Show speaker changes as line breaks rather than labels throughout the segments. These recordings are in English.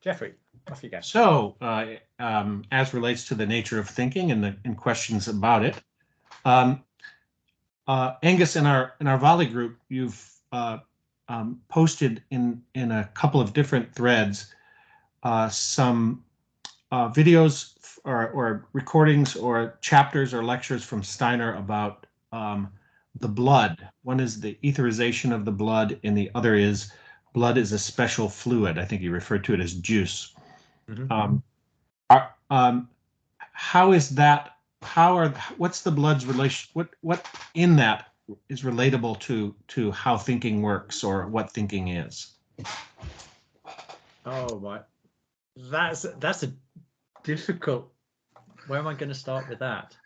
Jeffrey, off you go.
So, as relates to the nature of thinking and questions about it, Angus, in our volley group, you've posted in a couple of different threads some videos or recordings or chapters or lectures from Steiner about the blood. One is the etherization of the blood, and the other is blood is a special fluid. I think he referred to it as juice. How is that? What's the blood's relation? What in that is relatable to how thinking works or what thinking is?
Oh my, that's a difficult. Where am I going to start with that?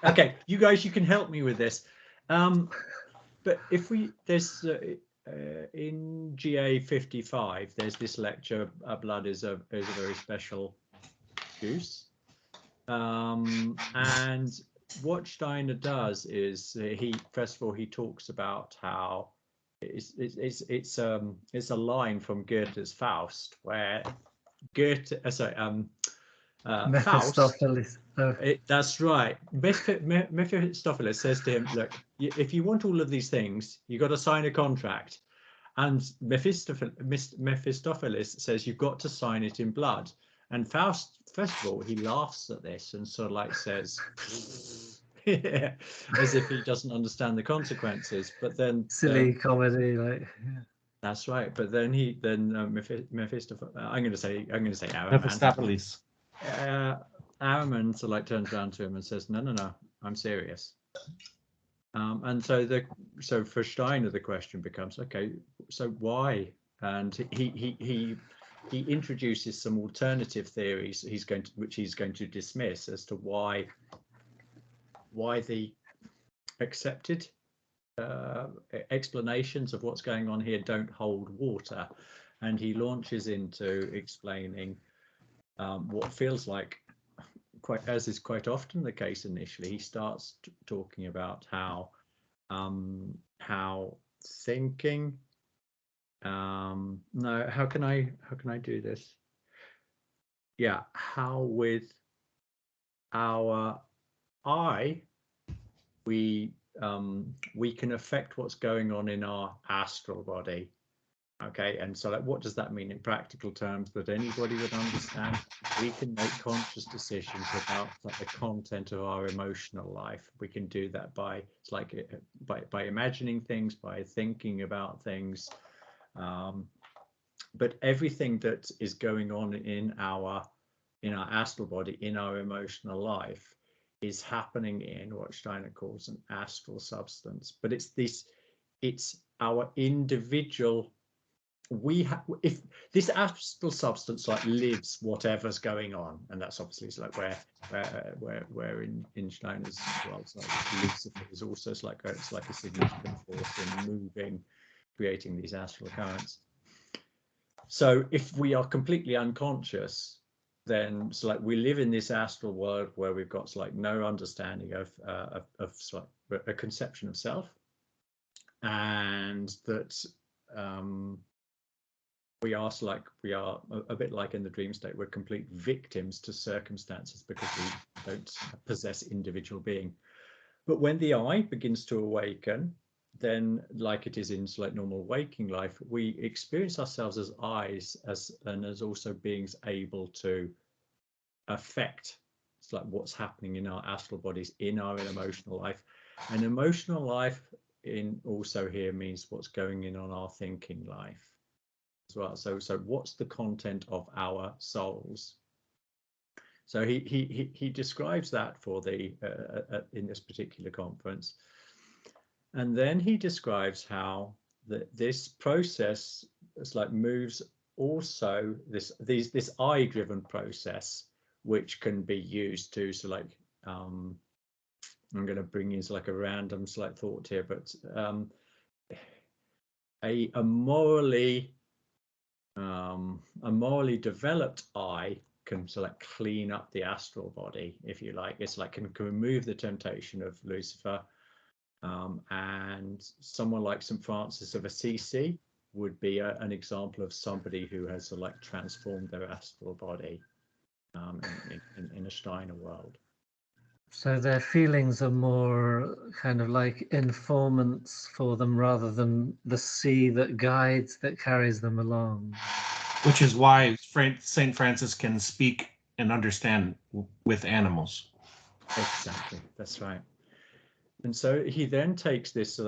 Okay, you guys, you can help me with this. But if there's in GA 55, there's this lecture, blood is a very special juice. And what Steiner does is first of all, he talks about how it's a line from Goethe's Faust, where Goethe,
Mephistopheles.
That's right. Mephistopheles says to him, look, if you want all of these things, you've got to sign a contract. And Mephistopheles says you've got to sign it in blood. And Faust, first of all, he laughs at this and sort of like says, as if he doesn't understand the consequences. But then
silly comedy, like. Yeah.
That's right. But then Mephistopheles, I'm going to say
Mephistopheles.
Araman sort of like turns around to him and says, no, I'm serious. And so for Steiner, the question becomes, okay, so why? And he introduces some alternative theories which he's going to dismiss as to why the accepted explanations of what's going on here don't hold water. And he launches into explaining what feels like, as is quite often the case initially, he starts talking about how thinking. No, how can I do this? Yeah, how with our eye we can affect what's going on in our astral body. Okay, and so like, what does that mean in practical terms that anybody would understand? We can make conscious decisions about like the content of our emotional life. We can do that by imagining things, by thinking about things. But everything that is going on in our astral body, in our emotional life, is happening in what Steiner calls an astral substance. But it's our individual. If this astral substance like lives whatever's going on, and that's obviously like where in Steiner's world, like Lucifer is also it's like a significant force in moving, creating these astral currents. So if we are completely unconscious, then it's like we live in this astral world where we've got like no understanding of a conception of self, and that we are a bit like in the dream state. We're complete victims to circumstances because we don't possess individual being. But when the eye begins to awaken, then like it is in like normal waking life, we experience ourselves as eyes and as also beings able to affect like what's happening in our astral bodies, in our emotional life. And emotional life in also here means what's going in on our thinking life as well. So what's the content of our souls? So he describes that for the in this particular conference, and then he describes how this process is like moves also this eye-driven process, which can be used to I'm going to bring in like a random slight thought here, but a morally developed eye can clean up the astral body, if you like. It's like can remove the temptation of Lucifer, and someone like St. Francis of Assisi would be an example of somebody who has like transformed their astral body in a Steiner world.
So their feelings are more kind of like informants for them rather than the sea that guides, that carries them along.
Which is why St. Francis can speak and understand with animals.
Exactly, that's right. And so he then takes this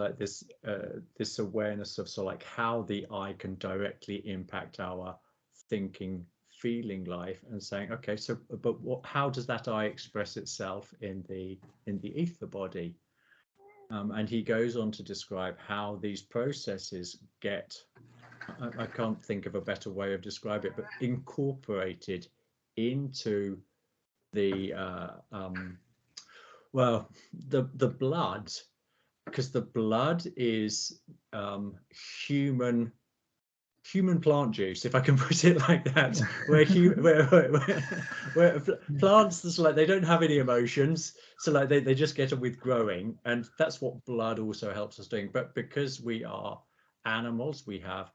this awareness of like how the I can directly impact our thinking, feeling life, and saying, okay, so but how does that I express itself in the ether body? And he goes on to describe how these processes get, I can't think of a better way of describing it, but incorporated into the well, the blood, because the blood is human plant juice, if I can put it like that, where plants, it's like they don't have any emotions, so like they just get on with growing, and that's what blood also helps us doing. But because we are animals, we have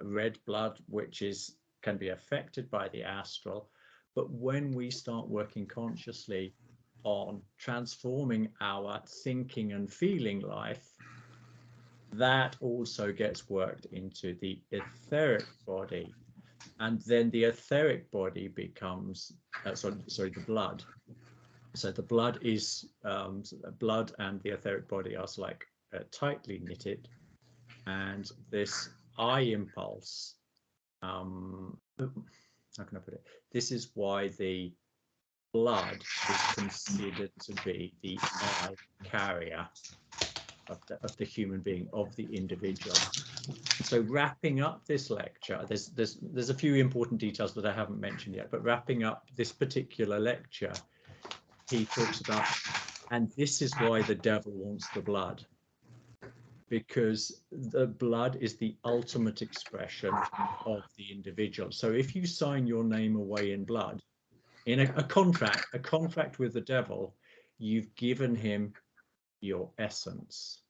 red blood, which can be affected by the astral. But when we start working consciously on transforming our thinking and feeling life, that also gets worked into the etheric body, and then the etheric body becomes sorry, the blood. So the blood is blood and the etheric body are like tightly knitted, and this I impulse, how can I put it? This is why the blood is considered to be the I carrier of the human being, of the individual. So wrapping up this lecture, there's a few important details that I haven't mentioned yet, but wrapping up this particular lecture, he talks about, and this is why the devil wants the blood, because the blood is the ultimate expression of the individual. So if you sign your name away in blood, in a contract with the devil, you've given him your essence.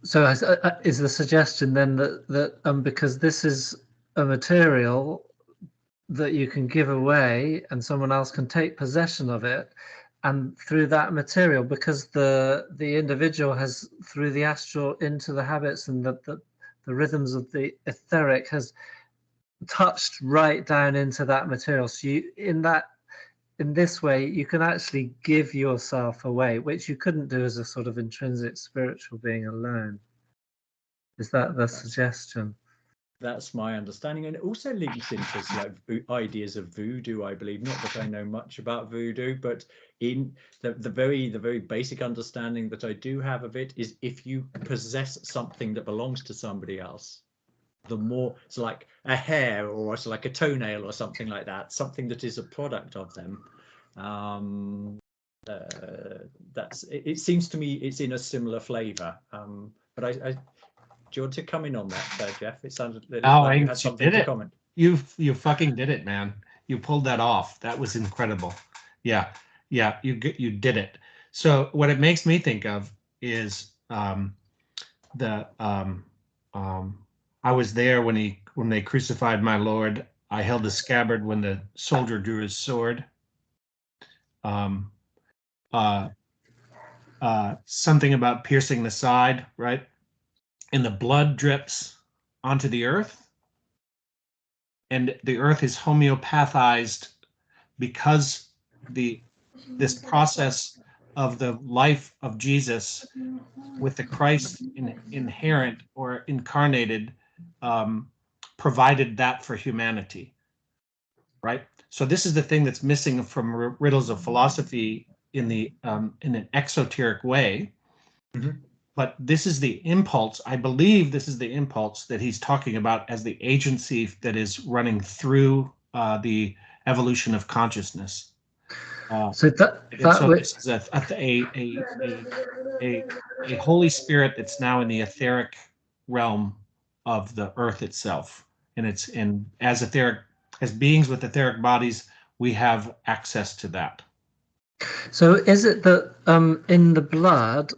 So is the suggestion then that because this is a material that you can give away and someone else can take possession of it, and through that material, because the individual has, through the astral into the habits and the rhythms of the etheric, has touched right down into that material. So you, in this way, you can actually give yourself away, which you couldn't do as a sort of intrinsic spiritual being alone. Is that the suggestion?
That's my understanding, and it also links into like ideas of voodoo, I believe. Not that I know much about voodoo, but in the very basic understanding that I do have of it is, if you possess something that belongs to somebody else, the more it's like a hair or it's like a toenail or something like that, something that is a product of them. It seems to me it's in a similar flavor. But I do you want to come in on that, Jeff? It sounded like you had something to comment.
You fucking did it, man. You pulled that off. That was incredible. Yeah, you did it. So what it makes me think of is I was there when they crucified my Lord. I held the scabbard when the soldier drew his sword. Something about piercing the side, right? And the blood drips onto the earth, and the earth is homeopathized because this process of the life of Jesus with the Christ inherent or incarnated provided that for humanity, right? So this is the thing that's missing from riddles of philosophy in an exoteric way.
Mm-hmm.
But this is the impulse. I believe this is the impulse that he's talking about as the agency that is running through the evolution of consciousness.
So
this is a Holy Spirit that's now in the etheric realm of the earth itself, and as beings with etheric bodies, we have access to that.
So is it that in the blood,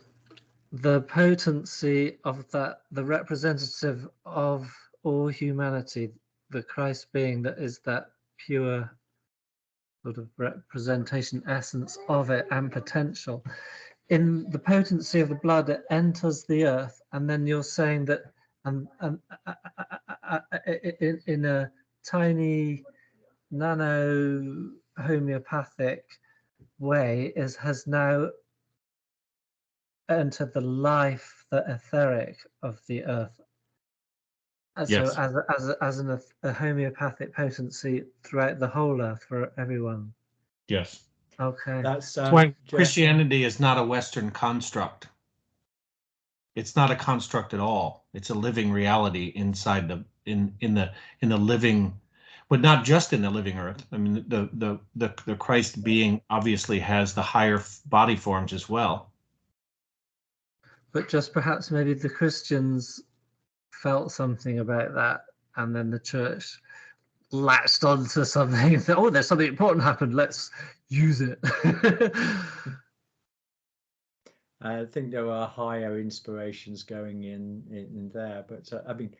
the potency of that, the representative of all humanity, the Christ being that is that pure sort of representation, essence of it and potential. In the potency of the blood, it enters the earth, and then you're saying that in a tiny nano homeopathic way has now entered the life, the etheric of the earth.
Yes.
So as a homeopathic potency throughout the whole earth for everyone.
Yes.
Okay.
That's
why Christianity is not a Western construct. It's not a construct at all. It's a living reality inside in the living, but not just in the living earth. I mean, the Christ being obviously has the higher body forms as well.
But just perhaps maybe the Christians felt something about that, and then the church latched onto something and thought, oh, there's something important happened, let's use it.
I think there are higher inspirations going in there, but I mean,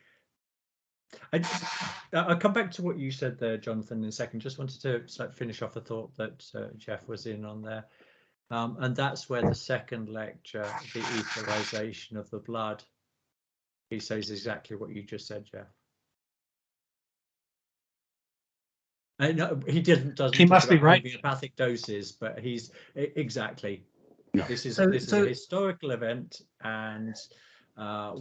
I'll come back to what you said there, Jonathan, in a second. Just wanted to finish off a thought that Jeff was in on there. And that's where the second lecture, the equalization of the blood, he says exactly what you just said, Jeff. No, he doesn't
He must be right.
Homeopathic doses, but he's exactly.
Yeah.
This is a historical event, and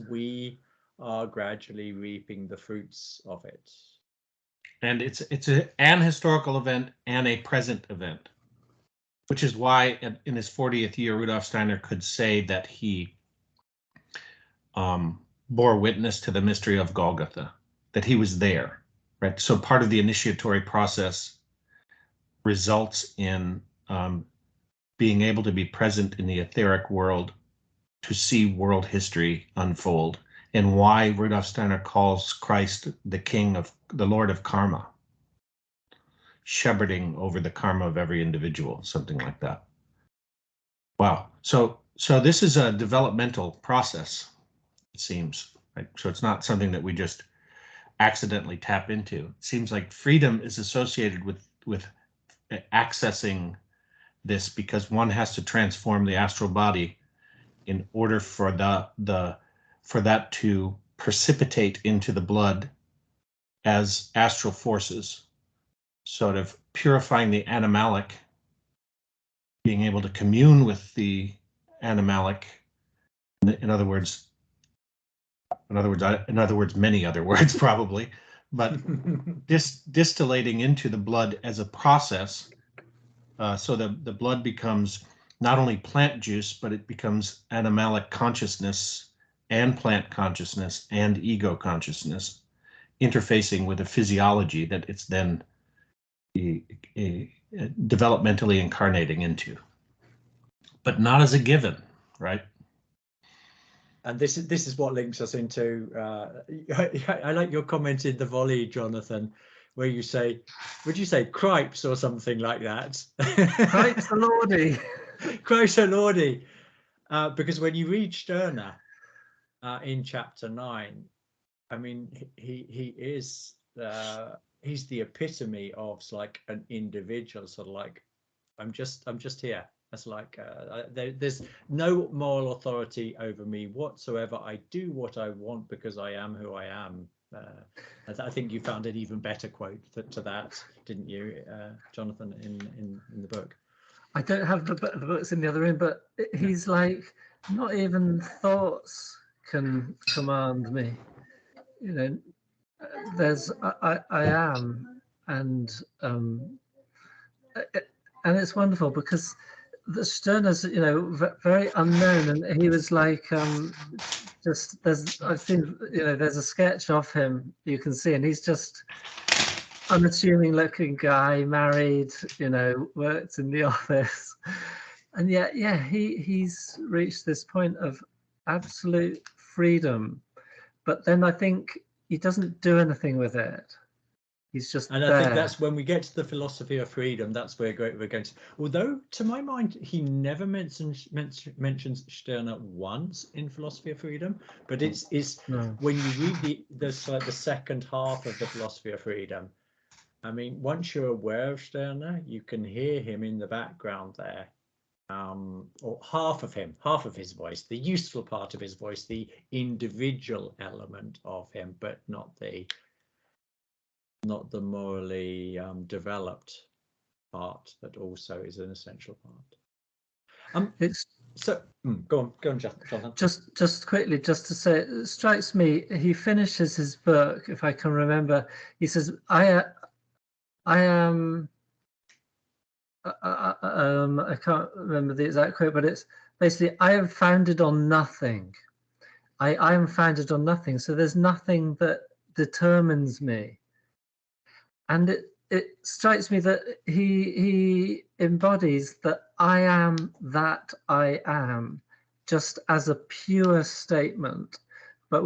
we are gradually reaping the fruits of it.
And it's an historical event and a present event, which is why in his 40th year, Rudolf Steiner could say that he bore witness to the mystery of Golgotha, that he was there, right? So part of the initiatory process results in being able to be present in the etheric world to see world history unfold, and why Rudolf Steiner calls Christ the King of the Lord of Karma, shepherding over the karma of every individual, something like that. Wow. So this is a developmental process, it seems, right? So it's not something that we just accidentally tap into. It seems like freedom is associated with accessing this, because one has to transform the astral body in order for that to precipitate into the blood as astral forces, sort of purifying the animalic, being able to commune with the animalic. In other words, many other words probably, but distillating into the blood as a process. So the blood becomes not only plant juice, but it becomes animalic consciousness and plant consciousness and ego consciousness, interfacing with a physiology that it's then developmentally incarnating into, but not as a given, right?
And this is what links us into. I like your comment in the volley, Jonathan, where you say, would you say cripes or something like that?
Cripes the Lordy.
Cripes the Lordy. Because when you read Stirner in chapter 9, I mean, he is he's the epitome of like an individual, sort of like, I'm just here. That's like there's no moral authority over me whatsoever. I do what I want because I am who I am. I think you found an even better quote to that, didn't you, Jonathan, in the book?
I don't have the books in the other room, but he's like, not even thoughts can command me. You know, there's I am, and it's wonderful because the Stirner's, you know, very unknown, and he was like I've seen, you know, there's a sketch of him you can see, and he's just unassuming looking guy, married, you know, worked in the office, and yet he's reached this point of absolute freedom, but then I think he doesn't do anything with it. He's just
And I
there.
think that's when we get to the philosophy of freedom. That's where we're going to. Although, to my mind, he never mentions Stirner once in philosophy of freedom. But it's
No.
when you read the second half of the philosophy of freedom. I mean, once you're aware of Stirner, you can hear him in the background there, or half of his voice, the useful part of his voice, the individual element of him, but not the morally developed part that also is an essential part.
It's
so go on, Jonathan.
just quickly, just to say, it strikes me, he finishes his book, if I can remember, he says, I am, I can't remember the exact quote, but it's basically, I am founded on nothing. I am founded on nothing. So there's nothing that determines me. And it strikes me that he embodies that I am that I am, just as a pure statement, but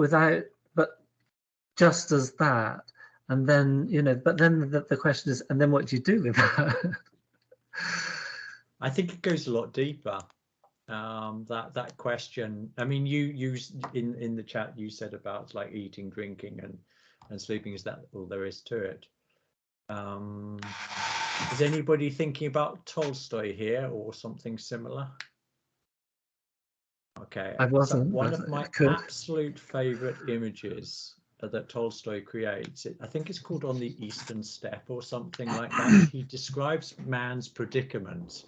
just as that. And then, but then the question is, and then what do you do with that?
I think it goes a lot deeper. That question. I mean, you used in the chat, you said about like eating, drinking, and sleeping. Is that all there is to it? Is anybody thinking about Tolstoy here or something similar? Okay,
I wasn't.
So one of my absolute favorite images that Tolstoy creates, I think it's called On the Eastern Steppe or something like that. He describes man's predicament,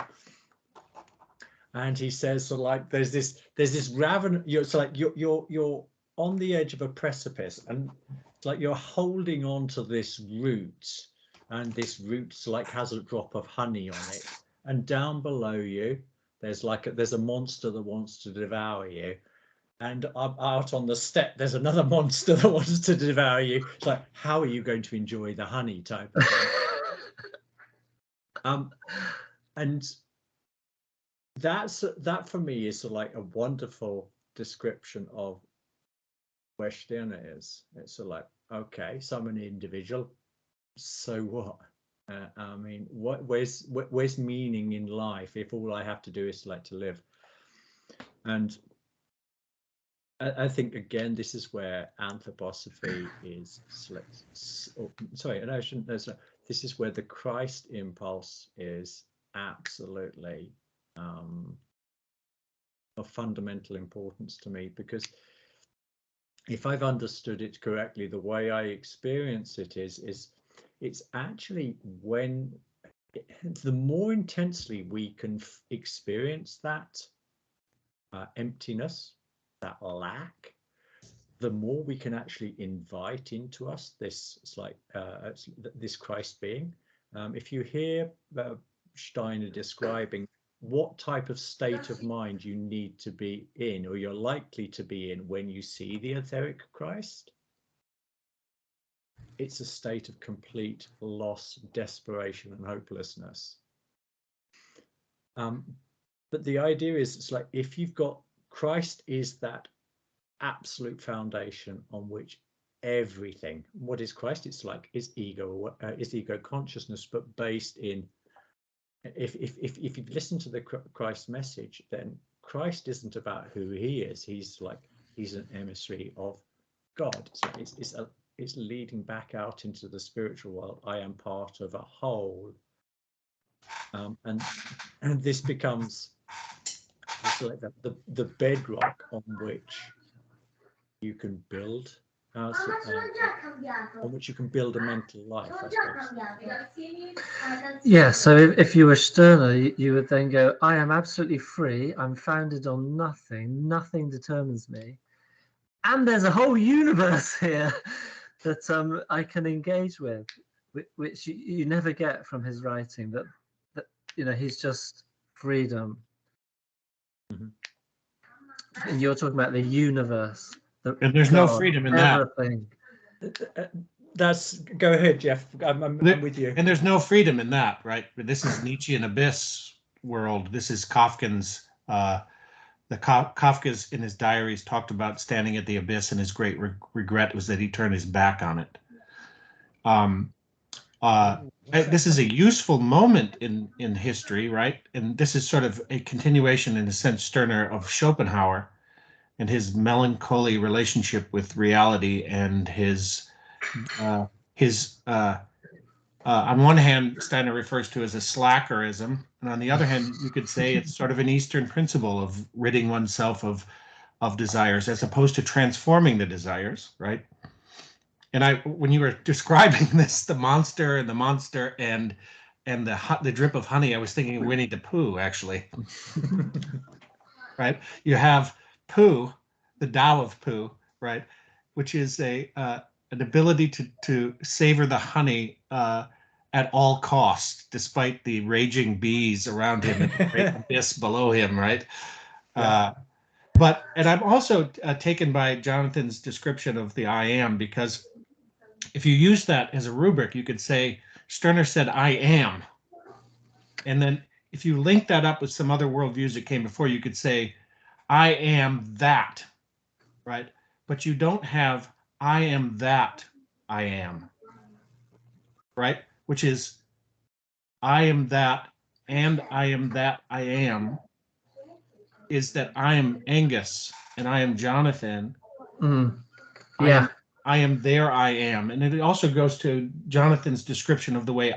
and he says, so like there's this raven. It's like you're on the edge of a precipice, and it's like you're holding on to this root. And this root like has a drop of honey on it, and down below you there's a monster that wants to devour you, and out on the steppe there's another monster that wants to devour you. It's like, how are you going to enjoy the honey type of thing? And that for me is sort of like a wonderful description of where Stirner is. It's sort of like, okay, so I'm an individual. So what? I mean, where's meaning in life if all I have to do is to live? And I think again, this is where anthroposophy is. Sorry, no, I shouldn't. This is where the Christ impulse is absolutely of fundamental importance to me, because if I've understood it correctly, the way I experience it is it's actually when the more intensely we can experience that emptiness, that lack, the more we can actually invite into us this this Christ being. If you hear Steiner describing what type of state of mind you need to be in, or you're likely to be in when you see the etheric Christ, it's a state of complete loss, desperation, and hopelessness. But the idea is, it's like, if you've got Christ, is that absolute foundation on which everything. What is Christ? It's like is ego consciousness, but based in. If you listen to the Christ message, then Christ isn't about who he is. He's an emissary of God. So it's leading back out into the spiritual world. I am part of a whole, and this becomes like the bedrock on which you can build, on which you can build a mental life, I suppose.
Yeah. So if you were Stirner, you would then go, I am absolutely free. I'm founded on nothing. Nothing determines me. And there's a whole universe here that I can engage with, which you never get from his writing. That he's just freedom. Mm-hmm. And you're talking about the universe.
And there's no freedom in
everything.
That. Go ahead, Jeff. I'm with you.
And there's no freedom in that, right? This is Nietzschean abyss world. This is Kafka's. Kafka's in his diaries talked about standing at the abyss, and his great regret was that he turned his back on it. This is a useful moment in history, right? And this is sort of a continuation, in a sense, Stirner, of Schopenhauer and his melancholy relationship with reality, and his on one hand, Steiner refers to as a slackerism, and on the other hand, you could say it's sort of an Eastern principle of ridding oneself of desires, as opposed to transforming the desires, right? And when you were describing this, the monster and the drip of honey, I was thinking of Winnie the Pooh, actually. Right? You have Pooh, the Tao of Pooh, right, which is an ability to savor the honey at all costs, despite the raging bees around him and the great abyss below him, right? Yeah. And I'm also taken by Jonathan's description of the I am, because if you use that as a rubric, you could say, Stirner said, I am. And then if you link that up with some other worldviews that came before, you could say, I am that, right? But you don't have, I am that I am, right? Which is, I am that, and I am that I am, is that I am Angus, and I am Jonathan.
Yeah.
I am there I am. And it also goes to Jonathan's description of the way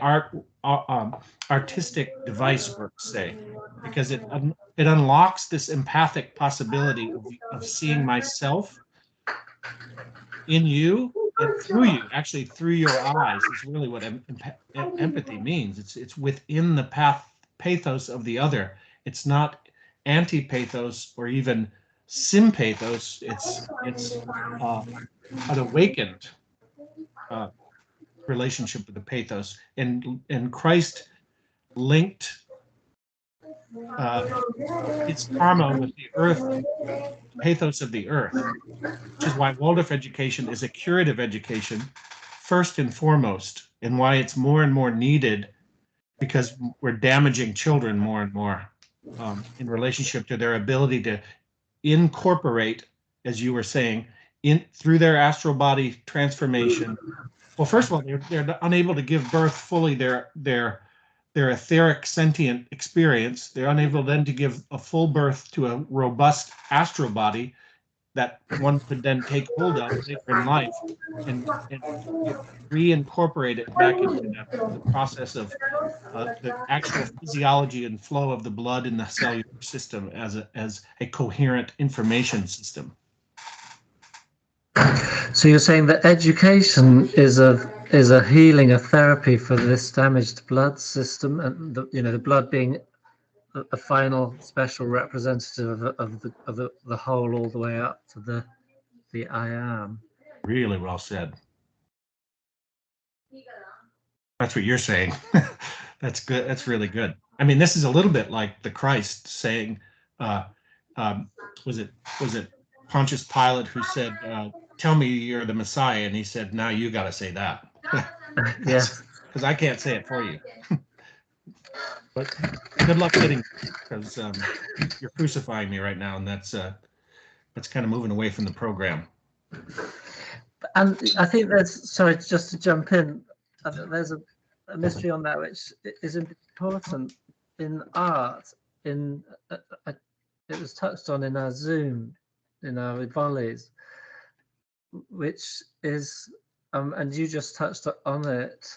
artistic device works, say, because it unlocks this empathic possibility of seeing myself in you and through you, actually through your eyes, is really what empathy means. It's within the pathos of the other. It's not anti-pathos or even sympathos. It's an awakened relationship with the pathos, and Christ linked its karma with the earth, pathos of the earth, which is why Waldorf education is a curative education first and foremost, and why it's more and more needed, because we're damaging children more and more in relationship to their ability to incorporate, as you were saying, through their astral body transformation. Well, first of all, they're unable to give birth fully their etheric sentient experience. They're unable then to give a full birth to a robust astral body that one could then take hold of later in life and reincorporate it back into the process of the actual physiology and flow of the blood in the cellular system as a coherent information system.
So you're saying that education is a healing, a therapy for this damaged blood system, and the blood being a final special representative of the whole, all the way up to the I am.
Really well said. That's what you're saying. That's good. That's really good. I mean, this is a little bit like the Christ saying, was it Pontius Pilate who said, tell me you're the Messiah, and he said, now you got to say that.
Yes,
because I can't say it for you. But good luck getting, because you're crucifying me right now, and that's kind of moving away from the program.
And I think sorry, just to jump in, there's a mystery on that which is important in art. It was touched on in our Zoom, in our volleys, which is, and you just touched on it,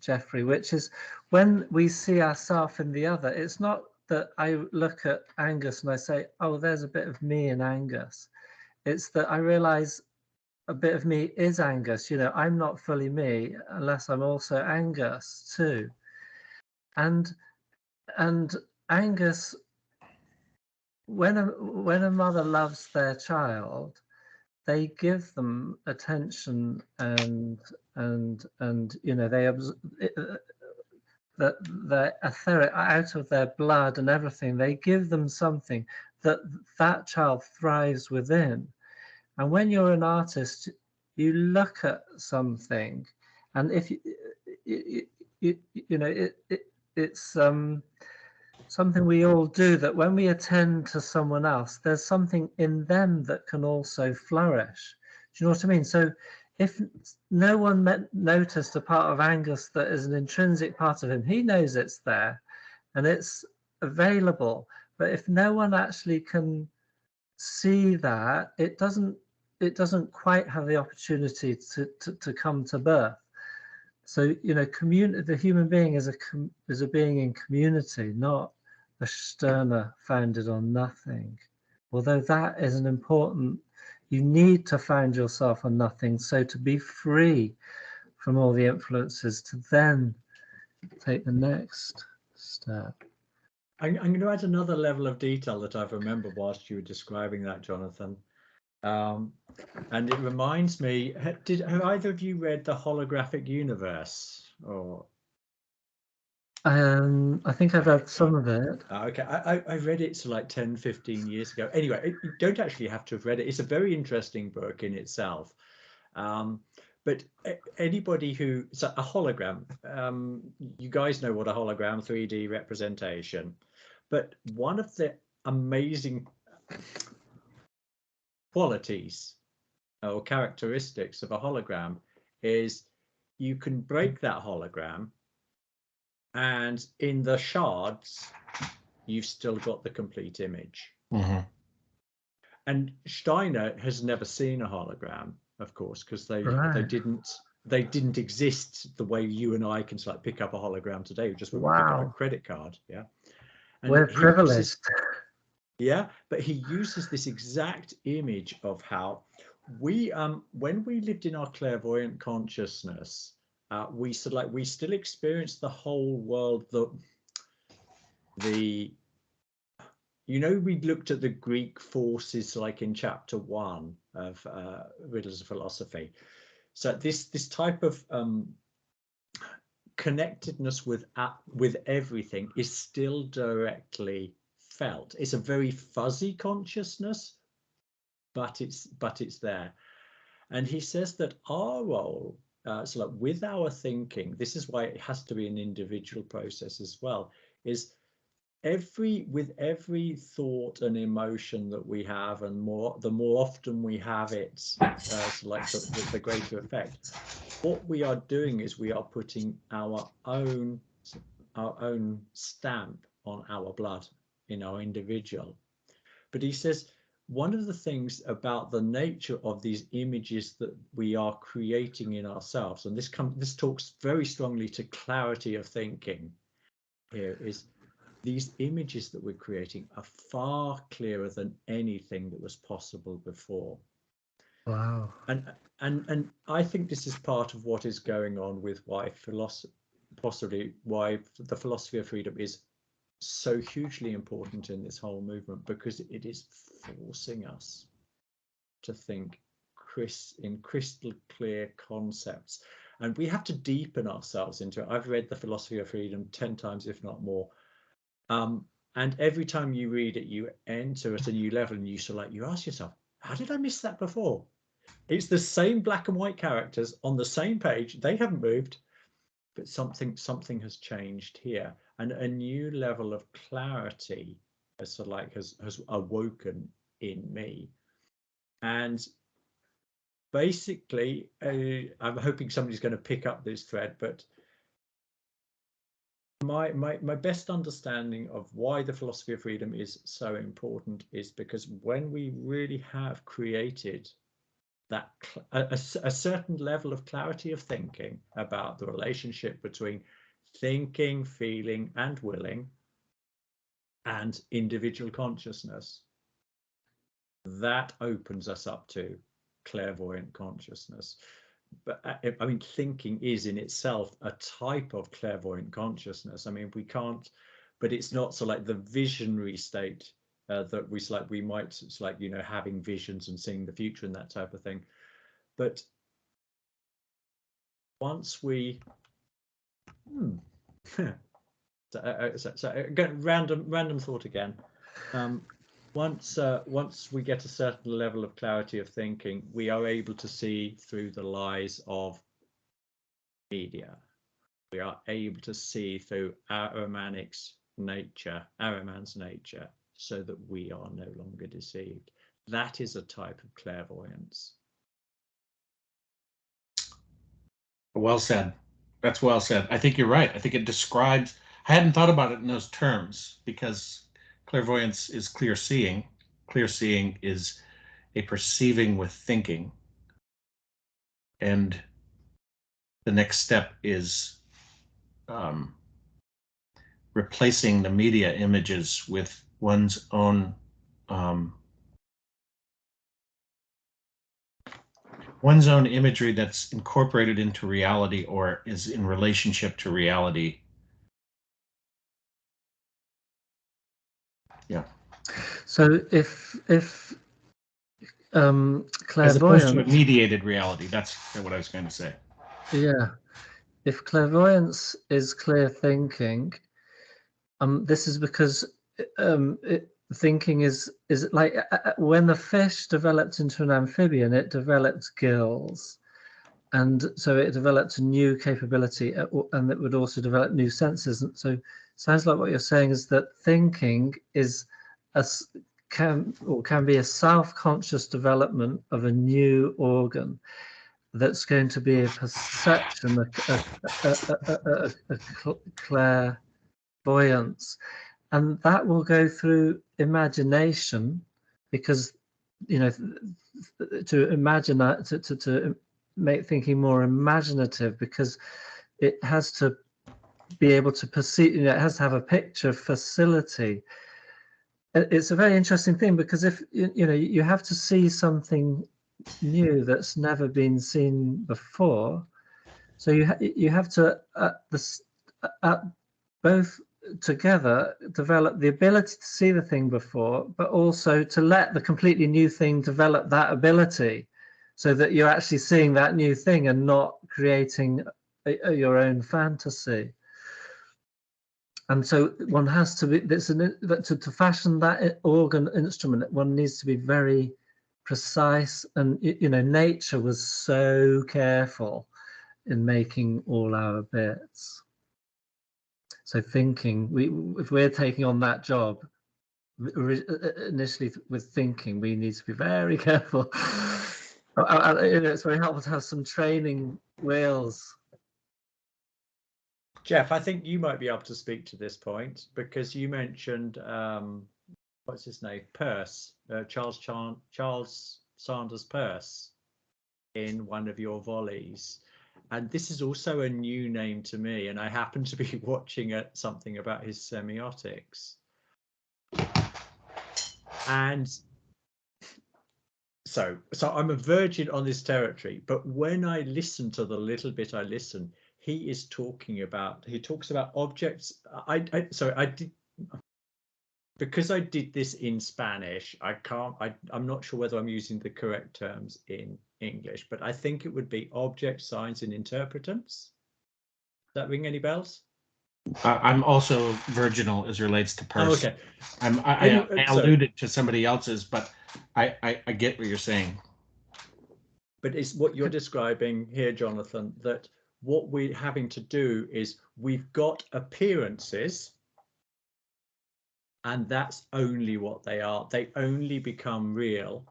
Jeffrey, which is when we see ourselves in the other. It's not that I look at Angus and I say, oh, there's a bit of me in Angus. It's that I realize a bit of me is Angus. I'm not fully me unless I'm also Angus too. And Angus, when a mother loves their child, they give them attention and they the etheric out of their blood and everything. They give them something that child thrives within. And when you're an artist, you look at something, and if it's something we all do, that when we attend to someone else, there's something in them that can also flourish. Do you know what I mean? So if no one noticed a part of Angus that is an intrinsic part of him, he knows it's there and it's available. But if no one actually can see that, it doesn't quite have the opportunity to come to birth. So, you know, the human being is a being in community, not a Stirner founded on nothing. Although that is an important, you need to found yourself on nothing. So to be free from all the influences, to then take the next step.
I'm going to add another level of detail that I've remembered whilst you were describing that, Jonathan. And it reminds me, have either of you read The Holographic Universe? Or
I think I've read some of it.
okay, I read it so like 10, 15 years ago. Anyway, you don't actually have to have read it. It's a very interesting book in itself. But anybody so a hologram, you guys know what a hologram, 3D representation. But one of the amazing qualities or characteristics of a hologram is you can break that hologram, and in the shards you've still got the complete image.
Mm-hmm.
And Steiner has never seen a hologram, of course, because they didn't exist the way you and I can like pick up a hologram today, just when we pick up a credit card. Yeah, and
we're privileged.
Yeah, but he uses this exact image of how we when we lived in our clairvoyant consciousness, we still experienced the whole world, you know, we looked at the Greek forces like in chapter 1 of Riddles of Philosophy. So this type of connectedness with everything is still directly felt. It's a very fuzzy consciousness, but it's there. And he says that our role, so like with our thinking, this is why it has to be an individual process as well, is with every thought and emotion that we have, and the more often we have it, so like the greater effect. What we are doing is we are putting our own stamp on our blood in our individual. But he says one of the things about the nature of these images that we are creating in ourselves, and this talks very strongly to clarity of thinking here, is these images that we're creating are far clearer than anything that was possible before.
Wow.
And I think this is part of what is going on with why the philosophy of freedom is so hugely important in this whole movement, because it is forcing us to think in crystal clear concepts, and we have to deepen ourselves into it. I've read the philosophy of freedom 10 times, if not more, and every time you read it, you enter at a new level, and you ask yourself, how did I miss that before? It's the same black and white characters on the same page, they haven't moved, but something has changed here, and a new level of clarity has awoken in me. And basically, I'm hoping somebody's going to pick up this thread, but my best understanding of why the philosophy of freedom is so important is because when we really have created that a certain level of clarity of thinking about the relationship between thinking, feeling, and willing, and individual consciousness, that opens us up to clairvoyant consciousness. But I mean, thinking is in itself a type of clairvoyant consciousness. I mean, we can't, but it's not so like the visionary state that we might, it's like, you know, having visions and seeing the future and that type of thing. But once we so again, random thought again. Once we get a certain level of clarity of thinking, we are able to see through the lies of media. We are able to see through Ahriman's nature, so that we are no longer deceived. That is a type of clairvoyance.
Well said. That's well said. I think you're right. I think it describes, I hadn't thought about it in those terms because clairvoyance is clear seeing. Clear seeing is a perceiving with thinking. And the next step is replacing the media images with one's own imagery that's incorporated into reality or is in relationship to reality. Yeah.
So if
As opposed to a
clairvoyance,
mediated reality, that's what I was going to say.
yeah, if clairvoyance is clear thinking, this is because thinking is like when the fish developed into an amphibian, it developed gills, and so it developed a new capability, and it would also develop new senses. And so, sounds like what you're saying is that thinking is can be a self-conscious development of a new organ that's going to be a perception, a clairvoyance, and that will go through imagination, because to imagine that to make thinking more imaginative, because it has to be able to perceive, it has to have a picture facility. It's a very interesting thing, because if you have to see something new that's never been seen before, so you have to both together develop the ability to see the thing before, but also to let the completely new thing develop that ability, so that you're actually seeing that new thing and not creating your own fantasy. And so one has to be, to fashion that organ instrument, one needs to be very precise. And nature was so careful in making all our bits. So thinking, if we're taking on that job initially with thinking, we need to be very careful. It's very helpful to have some training wheels.
Jeff, I think you might be able to speak to this point, because you mentioned what's his name, Peirce, Charles Sanders Peirce, in one of your volleys. And this is also a new name to me, and I happen to be watching something about his semiotics. And so I'm a virgin on this territory, but when I listen to the little bit I listen, he talks about objects. Because I did this in Spanish, I'm not sure whether I'm using the correct terms in English, but I think it would be object, signs, and interpretants. Does that ring any bells?
I'm also virginal as relates to Peirce.
Oh, okay.
I alluded to somebody else's, but I get what you're saying.
But it's what you're describing here, Jonathan, that what we're having to do is we've got appearances, and that's only what they are. They only become real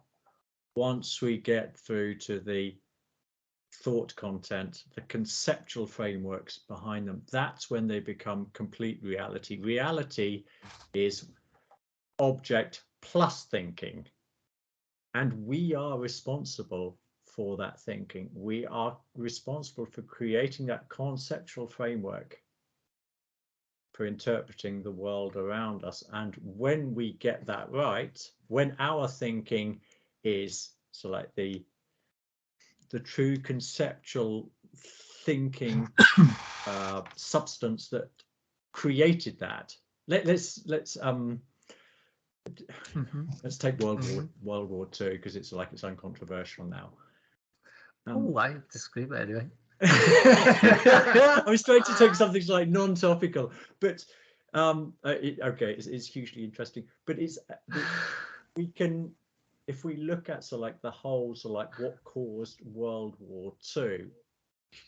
once we get through to the thought content, the conceptual frameworks behind them. That's when they become complete reality. Reality is object plus thinking, and we are responsible for that thinking. We are responsible for creating that conceptual framework for interpreting the world around us. And when we get that right, when our thinking is like the true conceptual thinking substance that created that, let's take World War II, because it's uncontroversial now.
I disagree, but anyway.
I was trying to take something like non-topical, but it's hugely interesting. But we can, if we look at the whole, what caused World War II,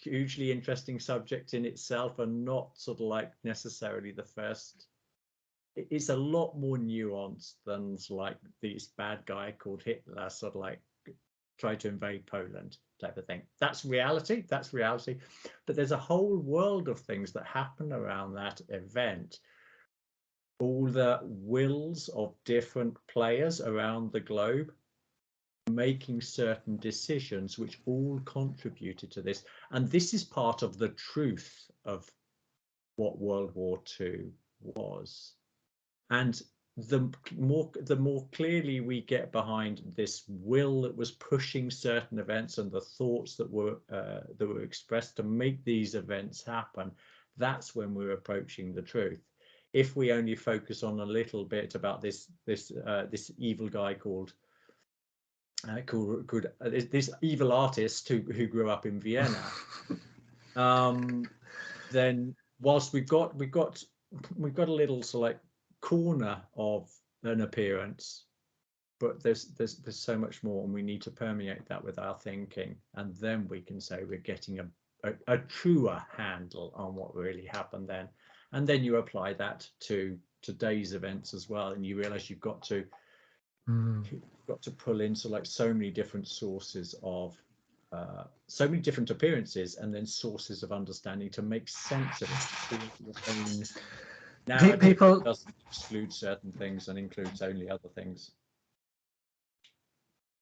hugely interesting subject in itself, and not necessarily the first. It's a lot more nuanced than this bad guy called Hitler tried to invade Poland. type of thing. That's reality. That's reality. But there's a whole world of things that happen around that event. All the wills of different players around the globe making certain decisions which all contributed to this. And this is part of the truth of what World War II was. And the more clearly we get behind this will that was pushing certain events and the thoughts that were expressed to make these events happen, that's when we're approaching the truth. If we only focus on a little bit about this evil guy called this evil artist who grew up in Vienna, then whilst we've got a little select corner of an appearance, but there's so much more, and we need to permeate that with our thinking, and then we can say we're getting a truer handle on what really happened then. And then you apply that to today's events as well, and you realize you've got to pull in so many different sources of so many different appearances, and then sources of understanding to make sense of it. Now people doesn't exclude certain things and includes only other things.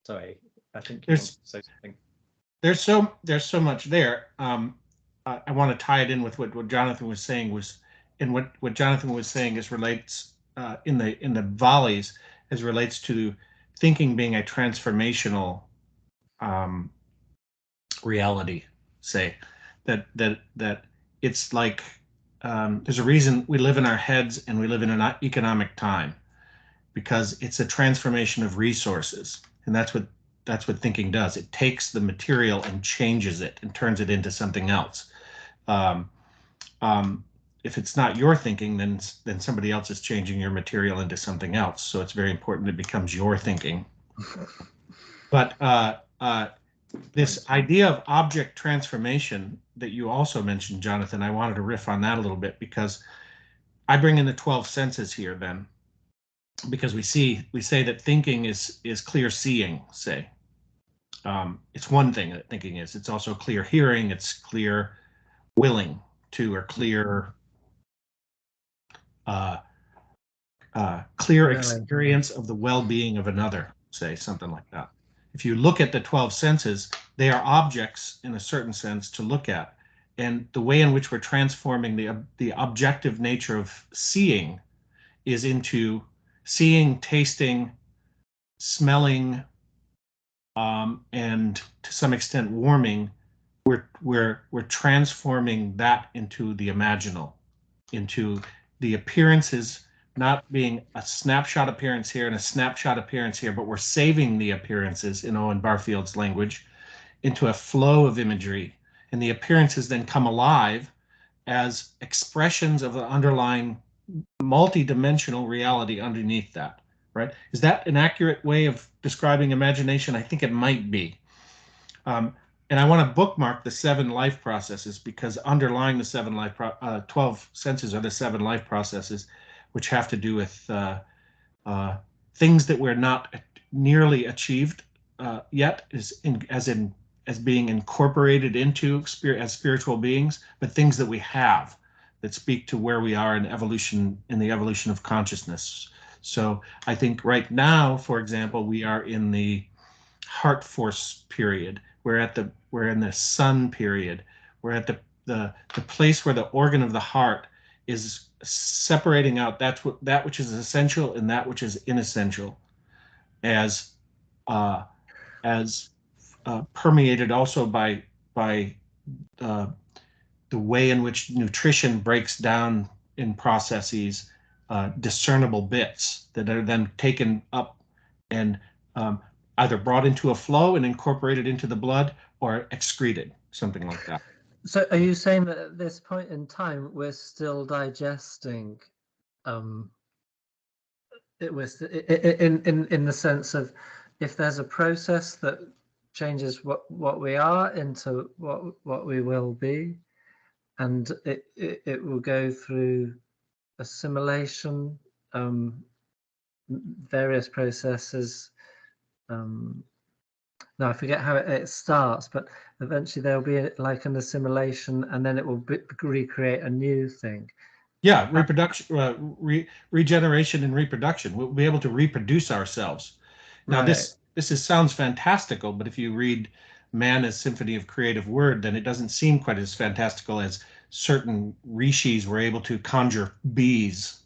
Sorry, I think you want to say something.
There's so much there. I want to tie it in with what Jonathan was saying what Jonathan was saying is relates in the volleys as relates to thinking being a transformational reality. Say that it's like there's a reason we live in our heads and we live in an economic time, because it's a transformation of resources, and that's what thinking does. It takes the material and changes it and turns it into something else. If it's not your thinking, then somebody else is changing your material into something else. So it's very important it becomes your thinking. But this idea of object transformation that you also mentioned, Jonathan, I wanted to riff on that a little bit, because I bring in the 12 senses here then, because we say that thinking is clear seeing, say. It's one thing that thinking is. It's also clear hearing, it's clear willing to, or clear clear experience of the well-being of another, say, something like that. If you look at the 12 senses, they are objects in a certain sense to look at. And the way in which we're transforming the objective nature of seeing is into seeing, tasting, smelling, and to some extent warming. We're transforming that into the imaginal, into the appearances not being a snapshot appearance here and a snapshot appearance here, but we're saving the appearances, in Owen Barfield's language, into a flow of imagery. And the appearances then come alive as expressions of the underlying multi-dimensional reality underneath that, right? Is that an accurate way of describing imagination? I think it might be. And I want to bookmark the 7 life processes, because underlying the 12 senses are the 7 life processes, which have to do with things that we're not nearly achieved yet, as being incorporated into as spiritual beings, but things that we have that speak to where we are in evolution, in the evolution of consciousness. So I think right now, for example, we are in the heart force period. We're in the sun period. We're at the place where the organ of the heart is separating out that which is essential and that which is inessential, as permeated also by the way in which nutrition breaks down in processes discernible bits that are then taken up and either brought into a flow and incorporated into the blood, or excreted, something like that.
So are you saying that at this point in time we're still digesting it was in the sense of, if there's a process that changes what we are into what we will be, and it will go through assimilation, various processes, no, I forget how it starts, but eventually there'll be like an assimilation, and then it will recreate a new thing.
Yeah, reproduction, regeneration and reproduction. We'll be able to reproduce ourselves. Now,
Right.
this sounds fantastical, but if you read Man as Symphony of Creative Word, then it doesn't seem quite as fantastical as certain rishis were able to conjure bees,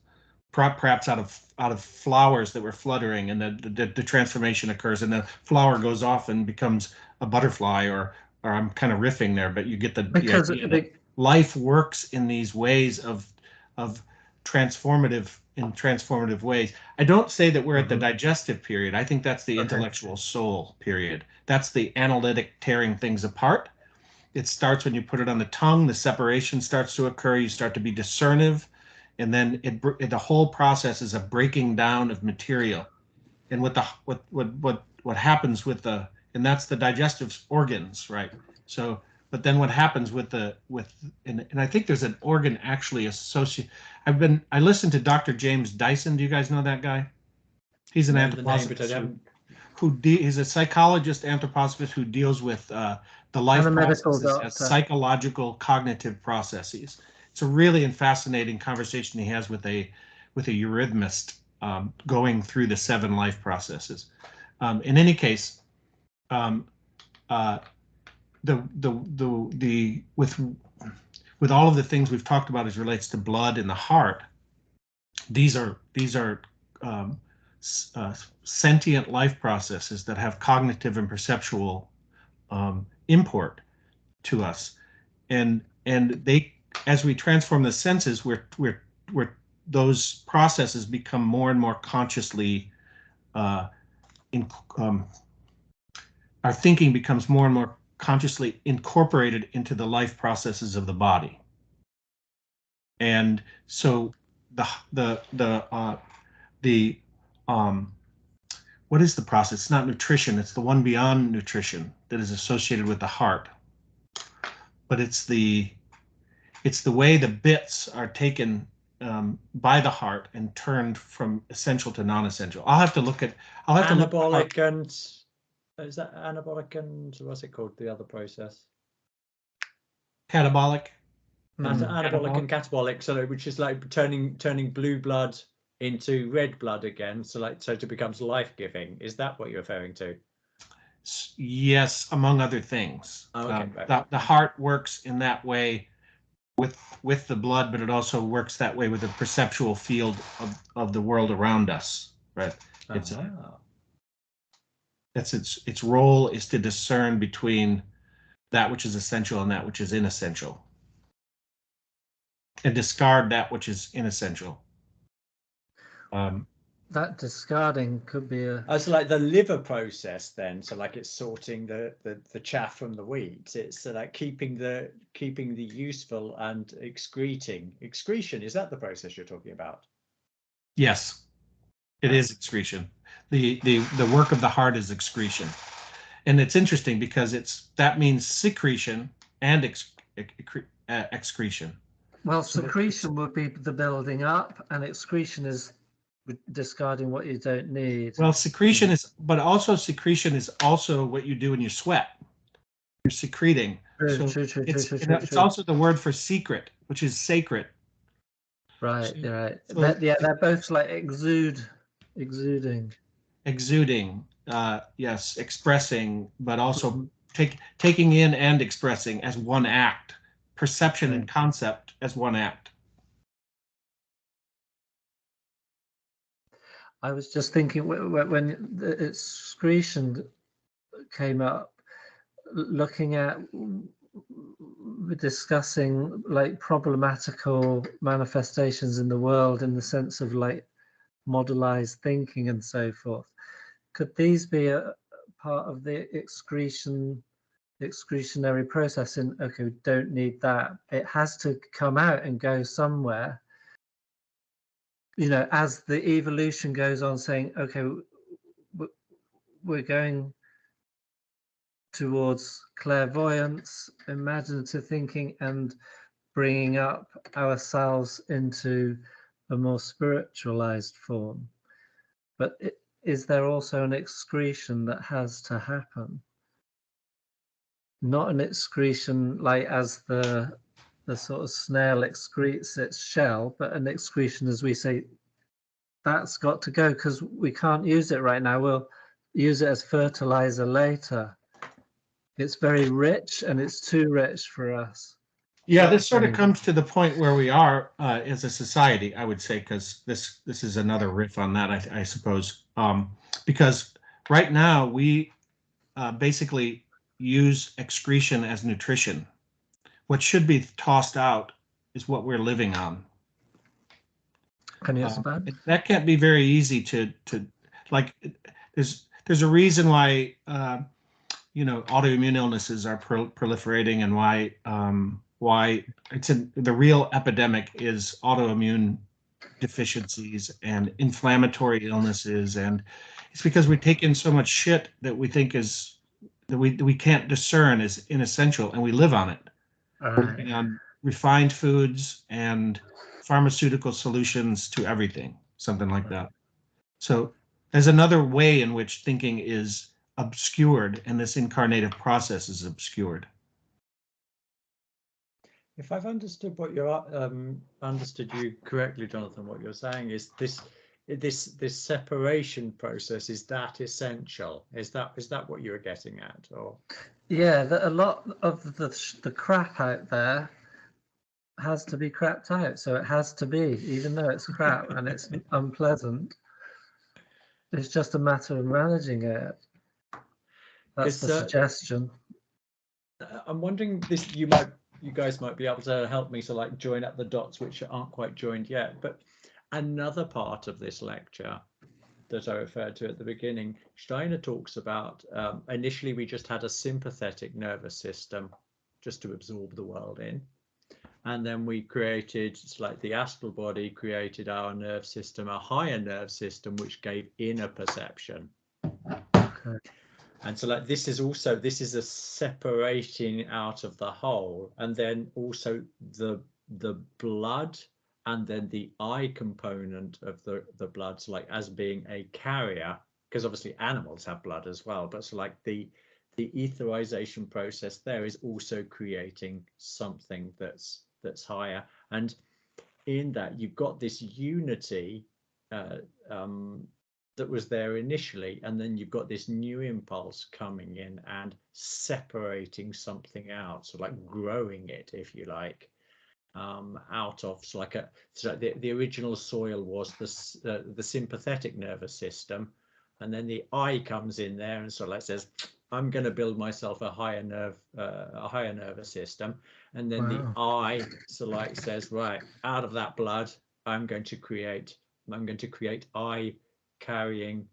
perhaps out of flowers that were fluttering, and the transformation occurs, and the flower goes off and becomes a butterfly, or I'm kind of riffing there, but you get the idea that life works in these ways of transformative ways. I don't say that we're at the digestive period. I think that's the intellectual soul period. That's the analytic tearing things apart. It starts when you put it on the tongue. The separation starts to occur. You start to be discernive, and then the whole process is a breaking down of material. And what happens with and that's the digestive organs, right? So, but then what happens and I think there's an organ actually associated. I listened to Dr. James Dyson. Do you guys know that guy? He's an anthroposophist he's a psychologist, anthroposophist who deals with the life processes as psychological cognitive processes. It's a really fascinating conversation he has with a eurythmist going through the 7 life processes. In any case, with all of the things we've talked about as relates to blood and the heart, these are sentient life processes that have cognitive and perceptual import to us, and they, as we transform the senses, those processes become more and more consciously our thinking becomes more and more consciously incorporated into the life processes of the body. And so what is the process? It's not nutrition, it's the one beyond nutrition that is associated with the heart. But it's the way the bits are taken by the heart and turned from essential to non-essential. I'll have to look at
anabolic and is that anabolic and what's it called? The other process?
Catabolic.
Anabolic and catabolic, so which is like turning blue blood into red blood again, so it becomes life-giving. Is that what you're referring to?
Yes, among other things. The heart works in that way with the blood, but it also works that way with the perceptual field of the world around us, right? Its role is to discern between that which is essential and that which is inessential, and discard that which is inessential.
That discarding could be
so like the liver process then, so like it's sorting the chaff from the wheat. It's like keeping the useful and excretion. Is that the process you're talking about?
Yes, it is excretion. The work of the heart is excretion, and it's interesting because that means secretion and excretion.
Well, secretion would be the building up, and excretion is discarding what you don't need.
Well, secretion is also what you do when you sweat. You're secreting. It's also the word for secret, which is sacred.
Right, right. So, they're both like exuding.
Exuding, yes, expressing, but also taking in and expressing as one act. Perception and concept as one act.
I was just thinking when the excretion came up, looking at discussing like problematical manifestations in the world in the sense of like modelized thinking and so forth. Could these be a part of the excretionary process in, okay, we don't need that. It has to come out and go somewhere. As the evolution goes on, saying, okay, we're going towards clairvoyance, imaginative thinking, and bringing up ourselves into a more spiritualized form. But is there also an excretion that has to happen? not an excretion like as the sort of snail excretes its shell, but an excretion as we say, that's got to go because we can't use it right now. We'll use it as fertilizer later. It's very rich and it's too rich for us.
Yeah, this sort of comes to the point where we are as a society, I would say, because this is another riff on that, I suppose. Because right now we basically use excretion as nutrition. What should be tossed out is what we're living on.
Can you answer
that can't be very easy to like. There's a reason why autoimmune illnesses are proliferating, and why the real epidemic is autoimmune deficiencies and inflammatory illnesses, and it's because we take in so much shit that we think is that we can't discern as inessential, and we live on it. And refined foods and pharmaceutical solutions to everything, something like that. So there's another way in which thinking is obscured, and this incarnative process is obscured.
If I've understood what you're understood you correctly, Jonathan, what you're saying is this separation process, is that essential? Is that what you were getting at? Or
yeah, that a lot of the crap out there has to be crapped out, so it has to be, even though it's crap and it's unpleasant. It's just a matter of managing it. That's the suggestion.
I'm wondering this. You guys might be able to help me to like join up the dots which aren't quite joined yet. But another part of this lecture that I referred to at the beginning, Steiner talks about initially we just had a sympathetic nervous system just to absorb the world in. And then we created, it's like the astral body created our nerve system, a higher nerve system, which gave inner perception.
Okay.
And so like this is a separating out of the whole, and then also the blood and then the eye component of the blood, so like as being a carrier, because obviously animals have blood as well, but so like the etherization process there is also creating something that's higher. And in that you've got this unity that was there initially, and then you've got this new impulse coming in and separating something out, so like growing it, if you like, out of so the original soil was the sympathetic nervous system, and then the eye comes in there and so like says, I'm going to build myself a higher nervous system, and then the eye so like says, right, out of that blood I'm going to create eye carrying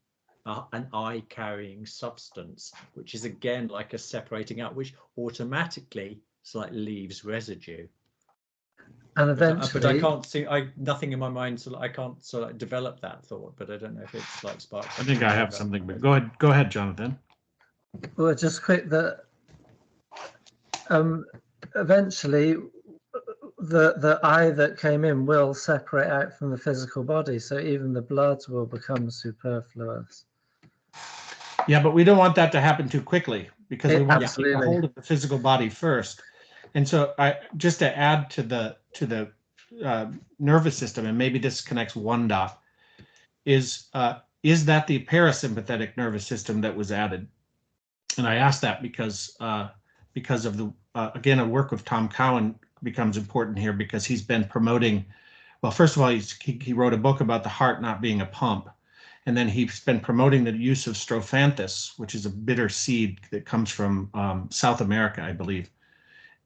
an eye carrying substance, which is again like a separating out, which automatically leaves residue.
And eventually,
but I can't see. Nothing in my mind, so I can't develop that thought. But I don't know if it's like sparks.
I think I have something. But go ahead, Jonathan.
Well, just quick that eventually the eye that came in will separate out from the physical body, so even the blood will become superfluous.
Yeah, but we don't want that to happen too quickly, because we want to take a hold of the physical body first. And so, just to add to the nervous system, and maybe this connects one dot, is that the parasympathetic nervous system that was added? And I ask that because of the again, a work of Tom Cowan becomes important here, because he's been promoting. Well, first of all, he wrote a book about the heart not being a pump, and then he's been promoting the use of strophanthus, which is a bitter seed that comes from South America, I believe.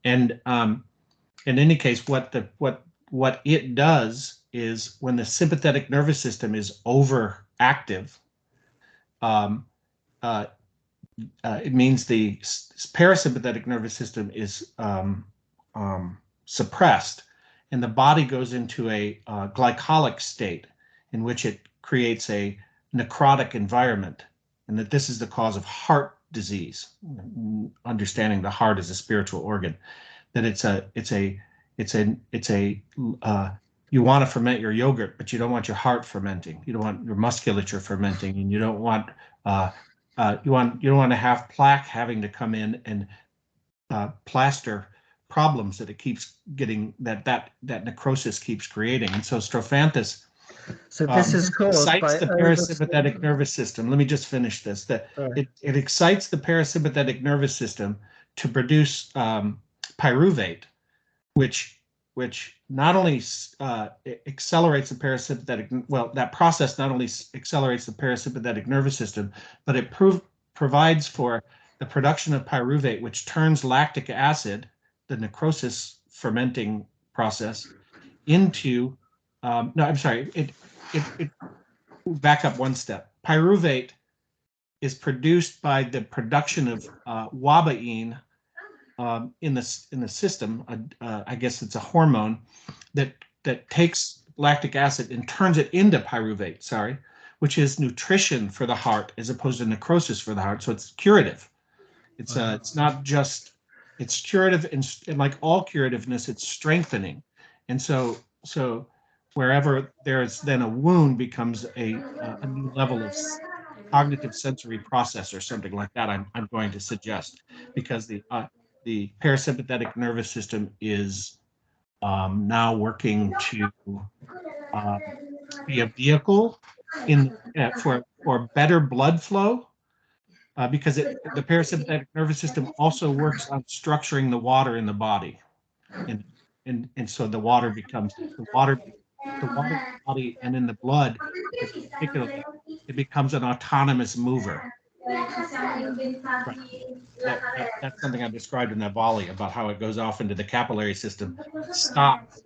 And in any case, what it does is, when the sympathetic nervous system is overactive, it means the parasympathetic nervous system is suppressed, and the body goes into a glycolic state, in which it creates a necrotic environment, and that this is the cause of heart disease. Understanding the heart as a spiritual organ, that you want to ferment your yogurt, but you don't want your heart fermenting. You don't want your musculature fermenting, and you don't want you don't want to have plaque having to come in and plaster problems that it keeps getting, that necrosis keeps creating. And so Strophanthus
So this is caused
excites
by
the parasympathetic nervous system. Let me just finish this. It excites the parasympathetic nervous system to produce pyruvate, which not only accelerates the parasympathetic, well, that process not only accelerates the parasympathetic nervous system, but it provides for the production of pyruvate, which turns lactic acid, the necrosis fermenting process, into, no, I'm sorry, it back up one step. Pyruvate is produced by the production of wabaine in the system. I guess it's a hormone that takes lactic acid and turns it into pyruvate. Sorry, which is nutrition for the heart as opposed to necrosis for the heart. So it's curative. It's not just, it's curative, and like all curativeness, it's strengthening. And so wherever there's then a wound becomes a new level of cognitive sensory process or something like that. I'm going to suggest, because the parasympathetic nervous system is now working to be a vehicle for better blood flow, because the parasympathetic nervous system also works on structuring the water in the body, and so the water becomes the water in the body and in the blood, particularly, it becomes an autonomous mover. That's something I described in that volley about how it goes off into the capillary system, stops,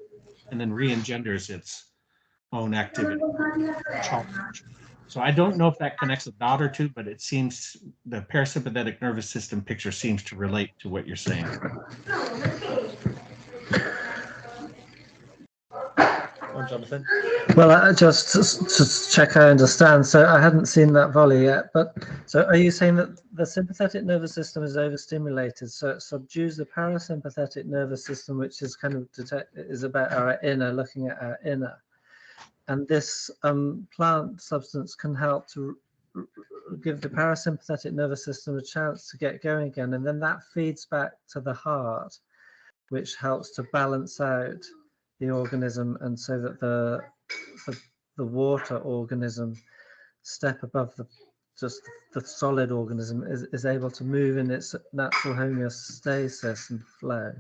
and then re-engenders its own activity. So I don't know if that connects a dot or two, but it seems the parasympathetic nervous system picture seems to relate to what you're saying.
Jonathan?
Well, just to check I understand. So I hadn't seen that volley yet, but so are you saying that the sympathetic nervous system is overstimulated, so it subdues the parasympathetic nervous system, which is kind of is about our inner, looking at our inner, and this plant substance can help to give the parasympathetic nervous system a chance to get going again, and then that feeds back to the heart, which helps to balance out the organism, and so that the water organism step above just the solid organism is able to move in its natural homeostasis and flow.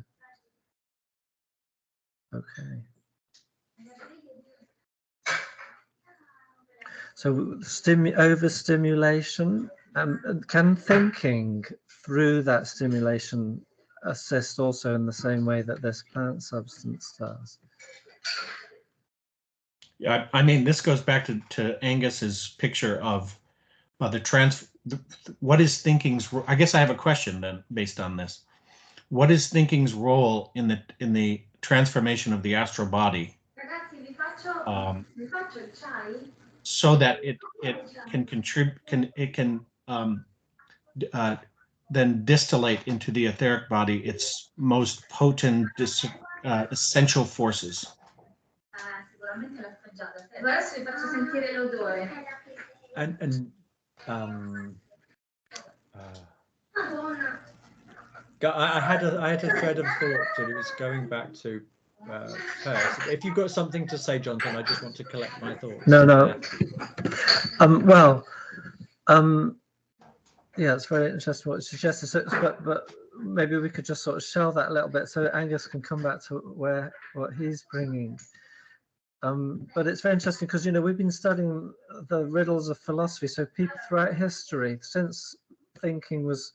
Okay. So overstimulation, can thinking through that stimulation assist also in the same way that this plant substance does?
Yeah, I mean, this goes back to Angus's picture of what is thinking's, I guess I have a question then based on this. What is thinking's role in the transformation of the astral body, so that it can contribute, then distillate into the etheric body its most potent essential forces?
And I had a thread of thought that it was going back to Perth. If you've got something to say, Jonathan, I just want to collect my thoughts.
No. Yeah, it's very interesting what you suggested. So, but maybe we could just sort of shelve that a little bit so Angus can come back to what he's bringing. But it's very interesting because, you know, we've been studying the riddles of philosophy. So people throughout history, since thinking was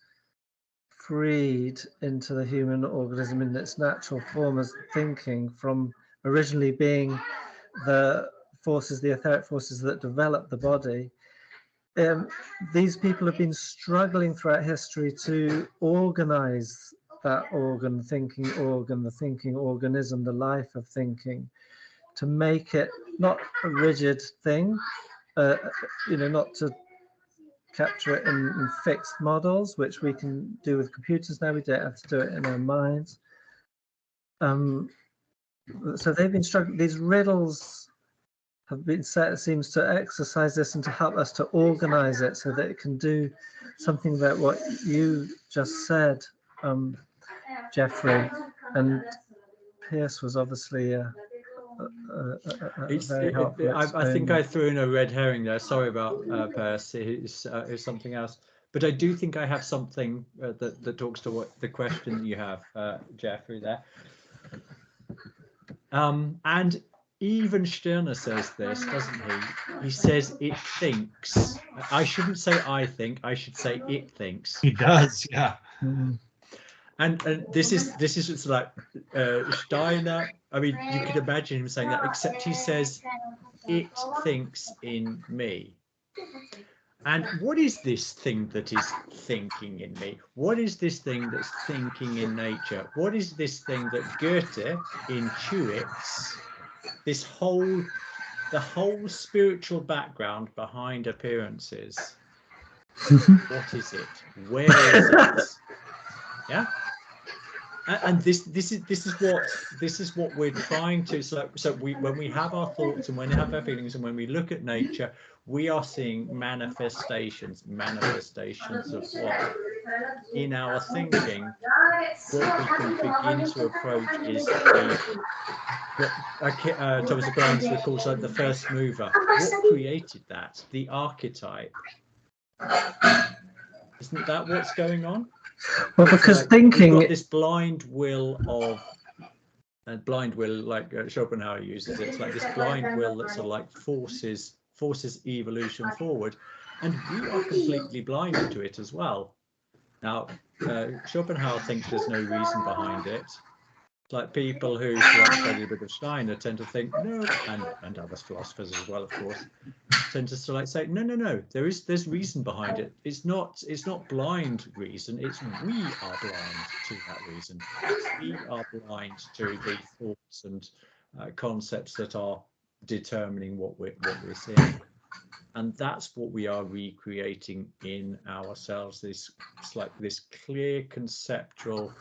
freed into the human organism in its natural form as thinking, from originally being the forces, the etheric forces that develop the body, these people have been struggling throughout history to organize that organ, the thinking organism, the life of thinking, to make it not a rigid thing, you know, not to capture it in fixed models, which we can do with computers now. We don't have to do it in our minds. So they've been struggling. These riddles have been set, it seems, to exercise this and to help us to organize it so that it can do something that what you just said, Jeffrey, and Pierce was obviously a very helpful
I think I threw in a red herring there. Sorry about Pierce. It's something else. But I do think I have something that talks to what the question you have, Jeffrey, there. And even Stirner says this, doesn't he? He says it thinks. I shouldn't say I think. I should say it thinks.
He does, yeah.
Mm-hmm.
And this is just like Steiner. I mean, you could imagine him saying that, except he says it thinks in me. And what is this thing that is thinking in me? What is this thing that's thinking in nature? What is this thing that Goethe intuits? The whole spiritual background behind appearances. What is it? Where is it? Yeah. And this is what we're trying to. So when we have our thoughts and when we have our feelings and when we look at nature, we are seeing manifestations of what in our thinking. What we can begin to approach is what Thomas Aquinas would call the first mover. What created that? The archetype. Isn't that what's going on?
Well, because thinking,
we've got this blind will of, and blind will, like Schopenhauer uses it, it's like this blind will that sort of like forces evolution forward, and we are completely blind to it as well. Now, Schopenhauer thinks there's no reason behind it. It's like people who study a bit of Steiner tend to think no, and other philosophers as well, of course, tend to sort of like say no. There's reason behind it. It's not blind reason. It's we are blind to that reason. We are blind to the thoughts and concepts that are determining what we're seeing, and that's what we are recreating in ourselves. This clear conceptual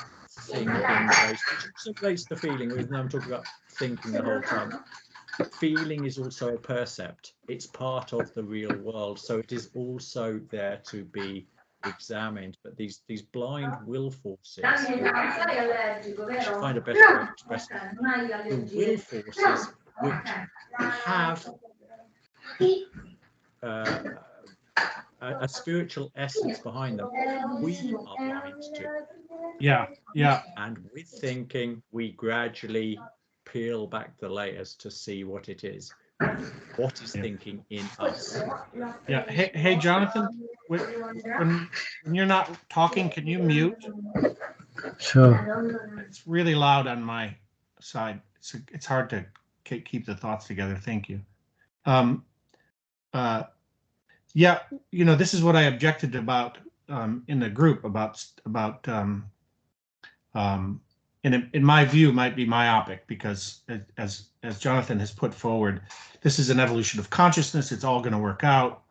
thinking, which also relates to feeling. Even though I'm talking about thinking the whole time. Feeling is also a percept. It's part of the real world, so it is also there to be examined. But these blind will forces, I should find a better way of expressing it. The will forces which have a spiritual essence behind them, we are blind to.
Yeah.
And with thinking, we gradually peel back the layers to see what it is. What is thinking in us?
Yeah. Hey, Jonathan, when you're not talking, can you mute?
Sure.
It's really loud on my side. It's hard to keep the thoughts together. Thank you. Yeah, this is what I objected about in the group about and in my view might be myopic, because as Jonathan has put forward, this is an evolution of consciousness. It's all going to work out,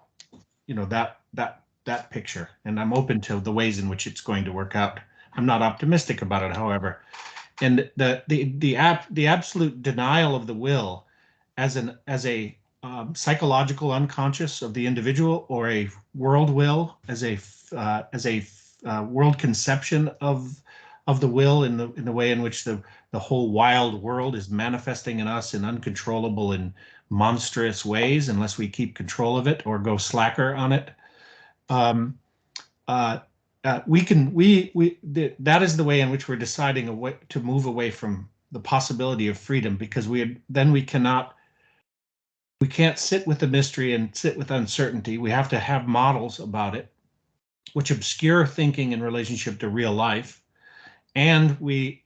that picture, and I'm open to the ways in which it's going to work out. I'm not optimistic about it, however, and the absolute denial of the will as a psychological unconscious of the individual, or a world will as a world conception of the will in the way in which the whole wild world is manifesting in us in uncontrollable and monstrous ways, unless we keep control of it or go slacker on it. That is the way in which we're deciding a way to move away from the possibility of freedom, because we can't sit with the mystery and sit with uncertainty. We have to have models about it, which obscure thinking in relationship to real life, and we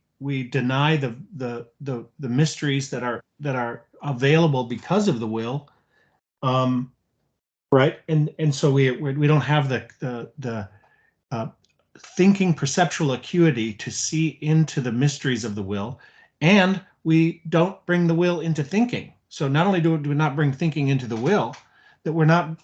deny the mysteries that are available because of the will, right? And so we don't have the thinking perceptual acuity to see into the mysteries of the will, and we don't bring the will into thinking. So not only do we not bring thinking into the will, that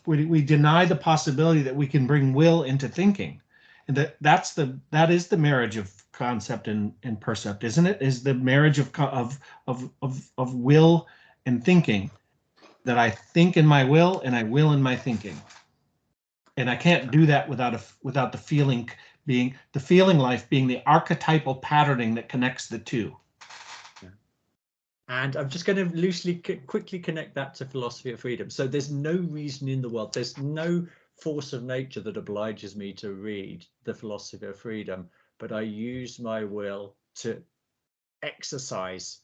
we deny the possibility that we can bring will into thinking, and that is the marriage of concept and percept, isn't it? Is the marriage of will and thinking, that I think in my will and I will in my thinking, and I can't do that without the feeling being the feeling life being the archetypal patterning that connects the two.
And I'm just going to loosely, quickly connect that to philosophy of freedom. So there's no reason in the world, there's no force of nature that obliges me to read the philosophy of freedom, but I use my will to exercise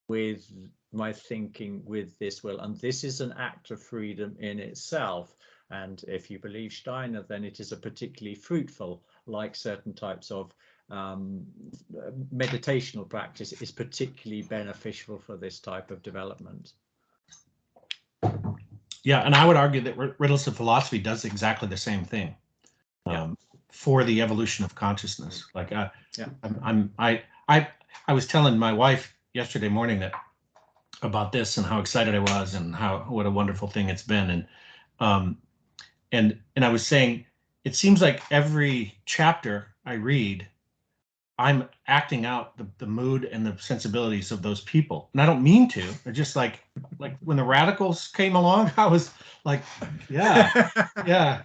with my thinking with this will. And this is an act of freedom in itself. And if you believe Steiner, then it is a particularly fruitful, like certain types of meditational practice is particularly beneficial for this type of development.
Yeah, and I would argue that Riddles of Philosophy does exactly the same thing for the evolution of consciousness. Like, I was telling my wife yesterday morning that about this and how excited I was and what a wonderful thing it's been, and I was saying it seems like every chapter I read, I'm acting out the mood and the sensibilities of those people. And I don't mean to. They're just like when the radicals came along, I was like, yeah.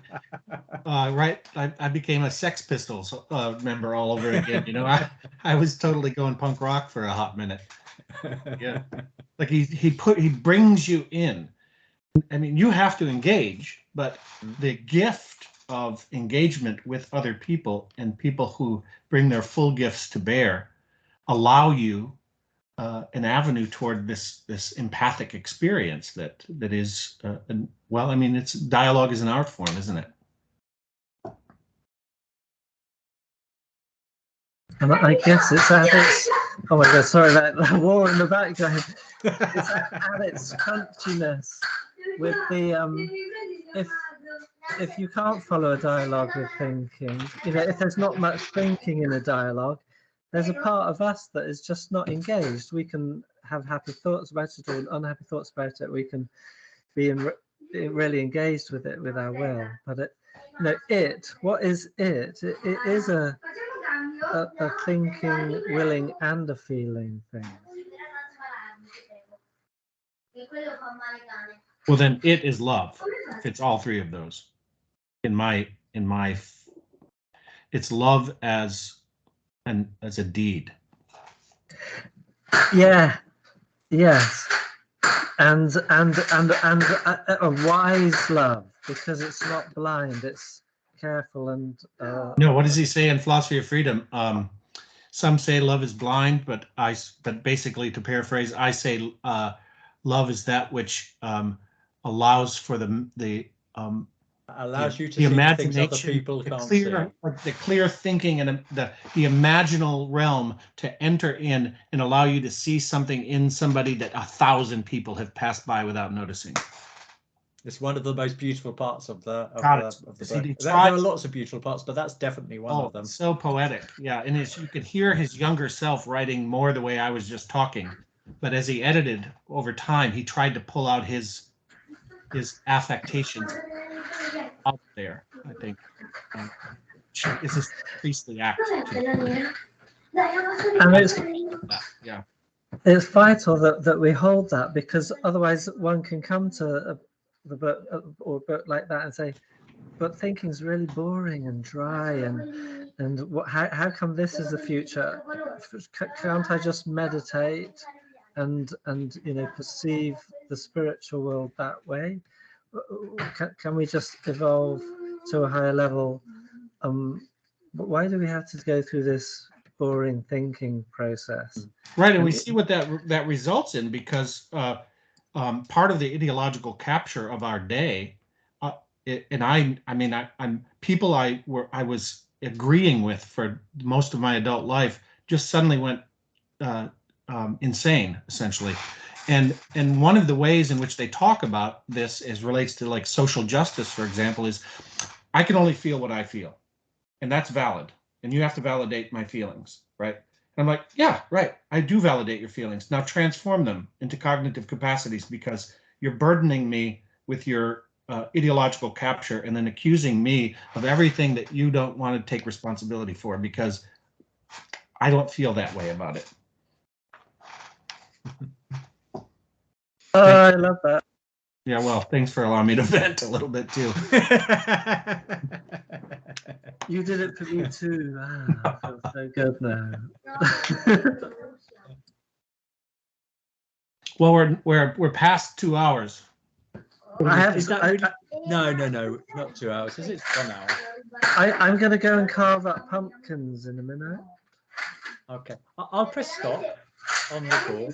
Right. I became a Sex Pistols member all over again. You know, I was totally going punk rock for a hot minute. Yeah. Like he brings you in. I mean, you have to engage, but the gift of engagement with other people and people who bring their full gifts to bear allow you an avenue toward this empathic experience that is well, I mean, it's dialogue is an art form, isn't it?
And I guess it's at its, oh my God, sorry, that war in the background. It's at its crunchiness with the, if you can't follow a dialogue with thinking, you know, if there's not much thinking in a dialogue, there's a part of us that is just not engaged. We can have happy thoughts about it or unhappy thoughts about it. We can be really engaged with it with our will. But it, you know, what is it? It is a thinking, willing, and a feeling thing.
Well, then it is love. It's all three of those. It's love as a deed.
Yeah. Yes. And a wise love, because it's not blind. It's careful and.
No, what does he say in Philosophy of Freedom? Some say love is blind, but basically, to paraphrase, I say love is that which allows for
allows you to
the
see
imagination,
things other people can't see.
The clear thinking and the imaginal realm to enter in and allow you to see something in somebody that 1,000 people have passed by without noticing.
It's one of the most beautiful parts of the book. There are lots of beautiful parts, but that's definitely one of them.
So poetic, yeah. And you could hear his younger self writing more the way I was just talking, but as he edited over time, he tried to pull out his affectations out there. I think it's a priestly act.
And it's vital that we hold that, because otherwise one can come to the book or a book like that and say, but thinking's really boring and dry, and how come this is the future? Can't I just meditate and you know, perceive the spiritual world that way? Can we just evolve to a higher level? But why do we have to go through this boring thinking process?
Right, and we see what that results in, because part of the ideological capture of our day, I'm people I was agreeing with for most of my adult life just suddenly went insane, essentially. And one of the ways in which they talk about this relates to like social justice, for example, is I can only feel what I feel, and that's valid, and you have to validate my feelings, right? And I'm like, yeah, right, I do validate your feelings. Now transform them into cognitive capacities, because you're burdening me with your ideological capture and then accusing me of everything that you don't want to take responsibility for, because I don't feel that way about it.
I love that.
Yeah, well, thanks for allowing me to vent a little bit too.
You did it for me too. Ah, I feel so good now.
Well, we're past 2 hours.
I have.
Is that really? No, not 2 hours. Is it 1 hour?
I'm going to go and carve up pumpkins in a minute.
Okay, I'll press stop on the call.